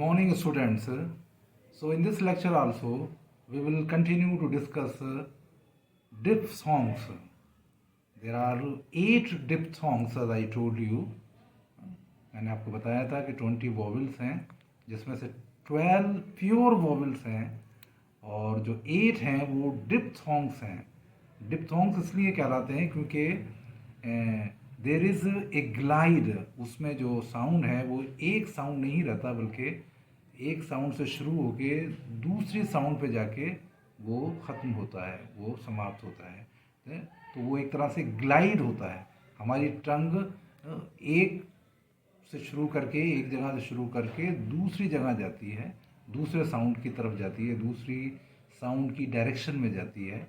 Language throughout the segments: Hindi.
Morning students. So in this lecture also we will continue to discuss dip songs. There are 8 dip songs as I told you. मैंने आपको बताया था कि 20 वॉवल्स हैं जिसमें से 12 प्योर वॉवल्स हैं और जो 8 हैं वो डिप सॉन्ग्स हैं। डिप सॉन्ग्स इसलिए कहलाते हैं क्योंकि देर इज़ ए ग्लाइड, उसमें जो साउंड है वो एक साउंड नहीं रहता बल्कि एक साउंड से शुरू होके दूसरी साउंड पे जाके वो ख़त्म होता है, वो समाप्त होता है। तो वो एक तरह से ग्लाइड होता है। हमारी टंग एक से शुरू करके, एक जगह से शुरू करके दूसरी जगह जाती है, दूसरे साउंड की तरफ जाती है, दूसरी साउंड की डायरेक्शन में जाती है।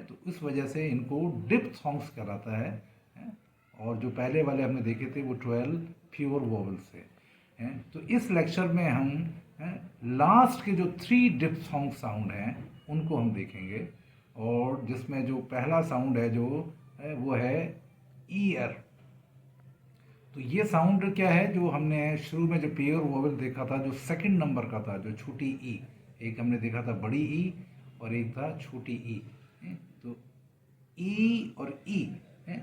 तो इस वजह से इनको डिप सॉन्ग्स कहलाता है। और जो पहले वाले हमने देखे थे वो 12 प्योर वॉवल्स थे। तो इस लेक्चर में हम लास्ट के जो 3 डिप सॉन्ग साउंड हैं उनको हम देखेंगे, और जिसमें जो पहला साउंड है जो है वो है ईयर। तो ये साउंड क्या है, जो हमने शुरू में जो प्योर वोवल देखा था, जो सेकंड नंबर का था, जो छोटी ई, एक हमने देखा था बड़ी ई और एक था छोटी ई। तो ई और ई,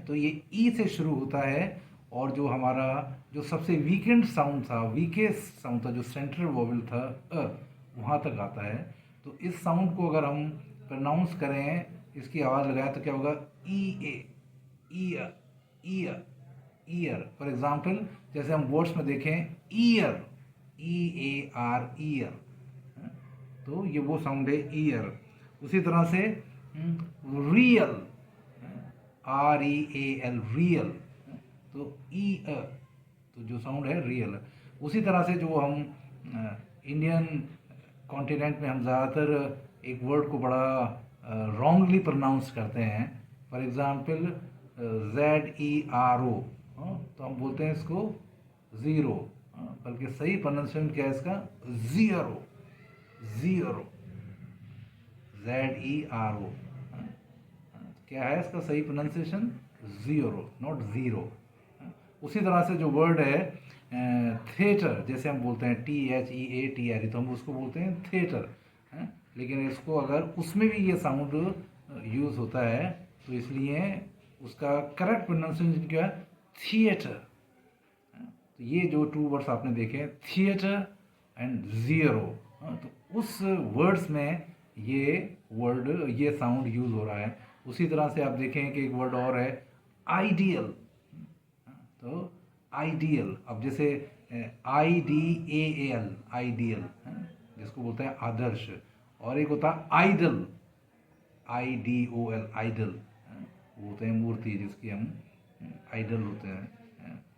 तो ये ई से शुरू होता है, और जो हमारा जो सबसे वीकेंड साउंड था, वीकेस्ट साउंड था, जो सेंट्रल वोवल था वहाँ तक आता है। तो इस साउंड को अगर हम प्रोनाउंस करें, इसकी आवाज़ लगाएं तो क्या होगा, E A, year, year, year. For example जैसे हम वर्ड्स में देखें year, E A R, year, तो ये वो साउंड है ईयर। उसी तरह से real, R E A L, real, तो ई तो जो साउंड है रियल। उसी तरह से जो हम इंडियन कॉन्टिनेंट में हम ज़्यादातर एक वर्ड को बड़ा रॉन्गली प्रोनाउंस करते हैं। फॉर एग्जाम्पल ZERO, तो हम बोलते हैं इसको ज़ीरो, बल्कि सही प्रोनाउंसिएशन क्या है इसका, ज़ीरो, ज़ीरो, ZERO। क्या है इसका सही प्रोनाउंसिएशन, ज़ीरो, नॉट ज़ीरो। उसी तरह से जो वर्ड है थिएटर, जैसे हम बोलते हैं THEATR, तो हम उसको बोलते हैं थिएटर, लेकिन इसको अगर उसमें भी ये साउंड यूज़ होता है तो इसलिए उसका करेक्ट प्रोनाउंसिएशन क्या है, थिएटर। तो ये जो 2 वर्ड्स आपने देखे, थिएटर एंड ज़ीरो, तो उस वर्ड्स में ये वर्ड, ये साउंड यूज़ हो रहा है। उसी तरह से आप देखें कि एक वर्ड और है आइडियल, तो आइडियल, अब जैसे IDEAL, आइडियल, जिसको बोलते हैं आदर्श, और एक होता है आइडल, IDOL, आइडल, वो होते हैं मूर्ति जिसकी हम आइडल होते हैं,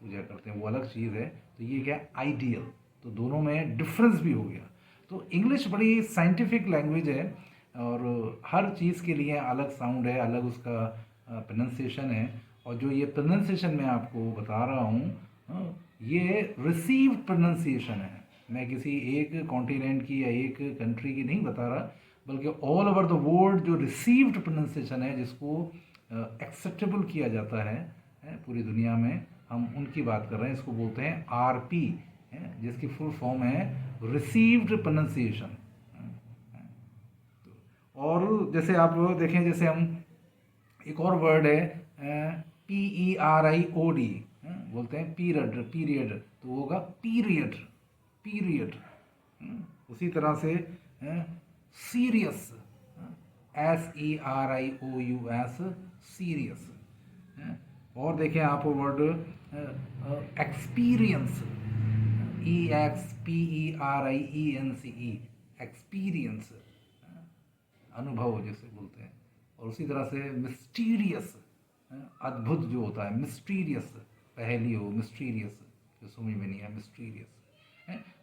पूजा करते हैं, वो अलग चीज़ है। तो ये क्या है, आइडियल। तो दोनों में डिफरेंस भी हो गया। तो इंग्लिश बड़ी साइंटिफिक लैंग्वेज है और हर चीज़ के लिए अलग साउंड है, अलग उसका प्रोनाउंसिएशन है। और जो ये प्रोनाउंसिएशन मैं आपको बता रहा हूँ, ये रिसीव्ड प्रोनाउंसिएशन है। मैं किसी एक कॉन्टिनेंट की या एक कंट्री की नहीं बता रहा, बल्कि ऑल ओवर द वर्ल्ड जो रिसीव्ड प्रोनाउंसिएशन है, जिसको एक्सेप्टेबल किया जाता है पूरी दुनिया में, हम उनकी बात कर रहे हैं। इसको बोलते हैं RP, जिसकी फुल फॉर्म है रिसीव्ड प्रोनाउंसिएशन। और जैसे आप देखें, जैसे हम एक और वर्ड है PERIOD, बोलते हैं पीरियड, पीरियड, तो होगा पीरियड, पीरियड। उसी तरह से सीरियस, SERIOUS, सीरियस। और देखें आप वर्ड एक्सपीरियंस, EXPERIENCE, एक्सपीरियंस, अनुभव जिसे बोलते हैं। और उसी तरह से मिस्टीरियस, अद्भुत जो होता है, मिस्टीरियस, पहेली हो, मिस्टीरियस, जो समझ में नहीं है, मिस्टीरियस।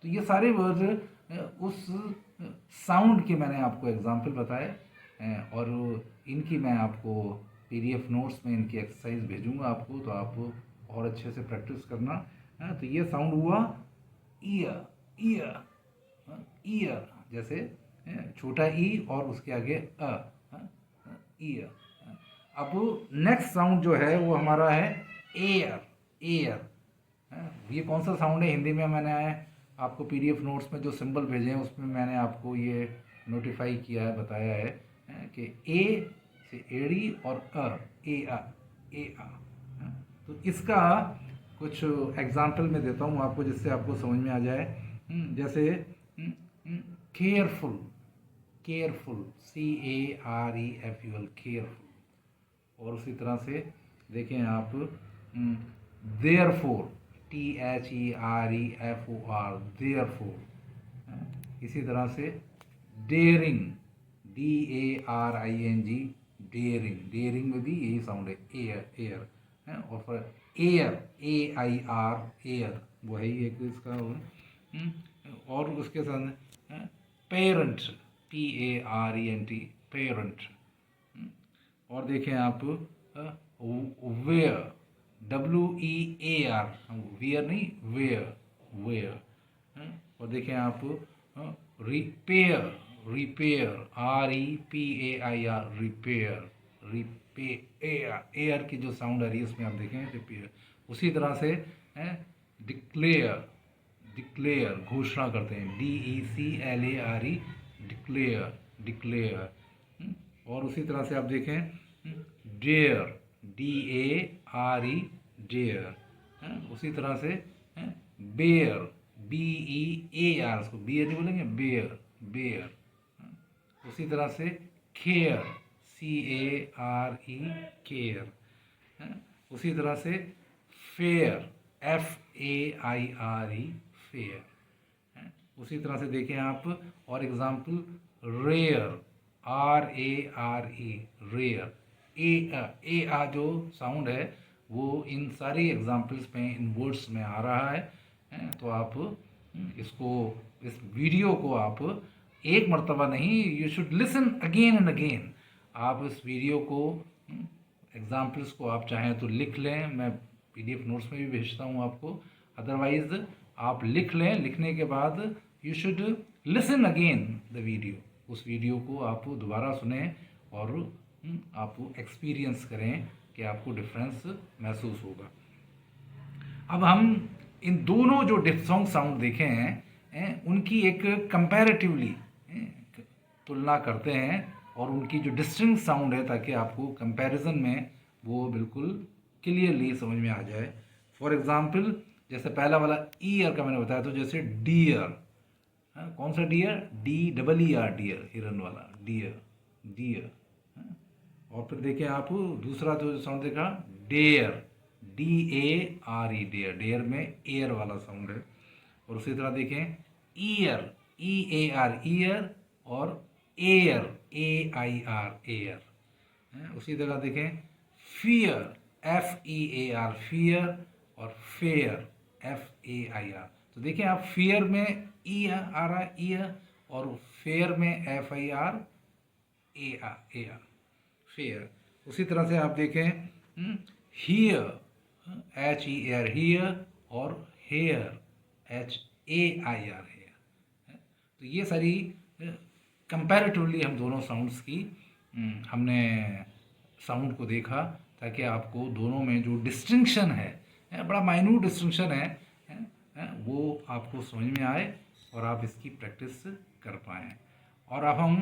तो ये सारे वर्ड उस साउंड के मैंने आपको एग्जाम्पल बताए, और इनकी मैं आपको PDF नोट्स में इनकी एक्सरसाइज भेजूंगा आपको, तो आप और अच्छे से प्रैक्टिस करना। तो ये साउंड हुआ ईयर, ईयर, ईयर, जैसे छोटा ई और उसके आगे ईयर। अब नेक्स्ट साउंड जो है वो हमारा है एयर, एयर। ये कौन सा साउंड है, हिंदी में मैंने आपको PDF नोट्स में जो सिंबल भेजे हैं उसमें मैंने आपको ये नोटिफाई किया है, बताया है कि ए से एड़ी और ए आ, तो इसका कुछ एग्जाम्पल मैं देता हूँ आपको जिससे आपको समझ में आ जाए। जैसे केयरफुल, केयरफुल, CAREFUL, केयरफुल। और उसी तरह से देखें आप देयरफॉर, THEREFOR, देयरफॉर। इसी तरह से डेयरिंग, DARING, डेयरिंग, डेयरिंग में भी यही साउंड है, एयर, एयर। और फिर एयर, AIR, एयर, वो है ही एक इसका। और उसके साथ पेरेंट, PARENT, पेरेंट। और देखें आप वेयर, WEAR, वियर नहीं, वेयर, वेयर। और देखें आप repair, repair, REPAIR, repair, repair, air की जो साउंड आ रही है उसमें आप देखें रिपेयर। उसी तरह से डिक्लेयर, डिक्लेयर, घोषणा करते हैं, DECLARE, डिक्लेयर, डिक्लेयर। और उसी तरह से आप देखें डेयर, DARE, डेयर। उसी तरह से बेयर, BEAR, उसको बियर नहीं बोलेंगे, बेयर, बेयर। उसी तरह से केयर, CARE, केयर। उसी तरह से फेयर, FAIRE, फेयर। उसी तरह से देखें आप और एग्जाम्पल रेयर, RARE, रेयर। ए आ जो साउंड है वो इन सारी एग्जाम्पल्स में, इन वर्ड्स में आ रहा है। तो आप इसको, इस वीडियो को आप एक मर्तबा नहीं, you should listen again and again. आप इस वीडियो को, एग्जाम्पल्स को आप चाहें तो लिख लें, मैं PDF नोट्स में भी भेजता हूँ आपको। अदरवाइज आप लिख लें, लिखने के बाद you should listen again the video, उस वीडियो को आप दोबारा सुने और आप एक्सपीरियंस करें कि आपको डिफरेंस महसूस होगा। अब हम इन दोनों जो डिप्थोंग साउंड देखे हैं उनकी एक कंपैरेटिवली तुलना करते हैं और उनकी जो डिस्टिंक्ट साउंड है, ताकि आपको कंपैरिजन में वो बिल्कुल क्लियरली समझ में आ जाए। फॉर एग्जांपल जैसे पहला वाला ईयर का मैंने बताया, तो जैसे डियर, कौन सा डियर, DEER, डियर, हिरन वाला डियर, डियर। और फिर देखिए आप दूसरा जो साउंड देखा डेयर, DARE, डेयर, डेयर में एयर वाला साउंड है। और उसी तरह देखें ईयर, EAR, ईयर, और एयर, AIR, एयर। उसी तरह देखें फियर, FEAR, फियर, और फेयर, FAIR। तो देखिए आप फियर में ई आ रहा है, ईयर, और फेयर में FIR, AR, फेयर। उसी तरह से आप देखें हियर, HER, हियर, और हेयर, HAIR, हेयर। तो ये सारी कंपैरेटिवली हम दोनों साउंड्स की हमने साउंड को देखा, ताकि आपको दोनों में जो डिस्टिंक्शन है, बड़ा माइन्यूट डिस्टिंक्शन है, वो आपको समझ में आए और आप इसकी प्रैक्टिस कर पाएँ। और अब हम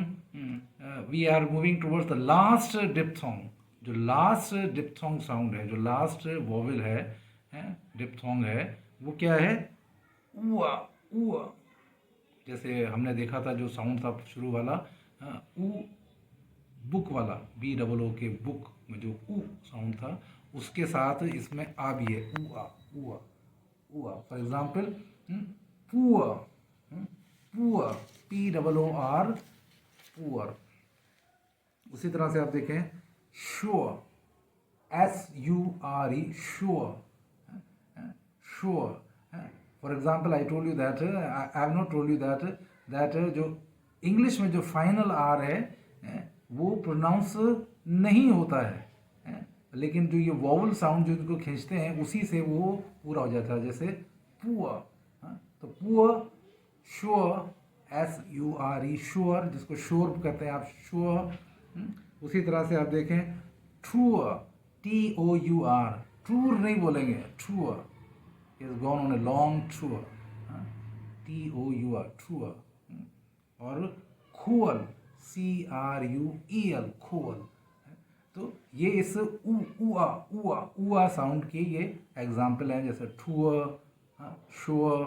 we are moving towards the last diphthong. जो लास्ट डिप्थोंग साउंड है, जो लास्ट वोवेल है, डिप्थोंग है, वो क्या है, उआ, उआ। जैसे हमने देखा था जो साउंड था शुरू वाला, ऊ, बुक वाला, BOO के बुक में जो ऊ साउंड था, उसके साथ इसमें आ भी है, उआ, उआ, उआ। For example poor, poor, POOR, poor. उसी तरह से आप देखें sure, SURE, sure, sure. For example I told you that, I have not told you that जो इंग्लिश में जो फाइनल R है वो प्रोनाउंस नहीं होता है, लेकिन जो ये वॉवल साउंड जो इनको खींचते हैं उसी से वो पूरा हो जाता है। जैसे पुअर, तो पुअर, श्योर, SURE, श्योर, जिसको श्योर कहते हैं आप, श्योर। उसी तरह से आप देखें ट्रूअर, TOUR, टूर नहीं बोलेंगे, truer, is gone on a long tour, TOUR, truer, और खुअल, CRUEL, खुअल। तो ये इस उआ साउंड के ये एग्जाम्पल हैं, जैसे ठुअर, शुअर,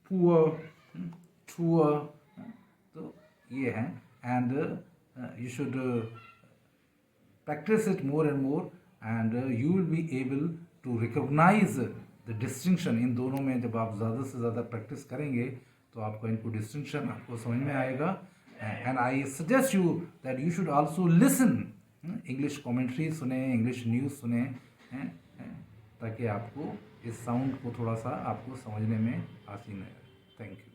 पुअर, ठुअर। तो ये हैं, and you should practice it more and more, and you will be able to recognize the distinction इन दोनों में। जब आप ज़्यादा से ज़्यादा प्रैक्टिस करेंगे तो आपको इनको डिस्टिंक्शन आपको समझ में आएगा। And I suggest you that you should also listen, English commentary सुने, इंग्लिश न्यूज़ सुने, ताकि आपको इस साउंड को थोड़ा सा आपको समझने में आसानी है। Thank you.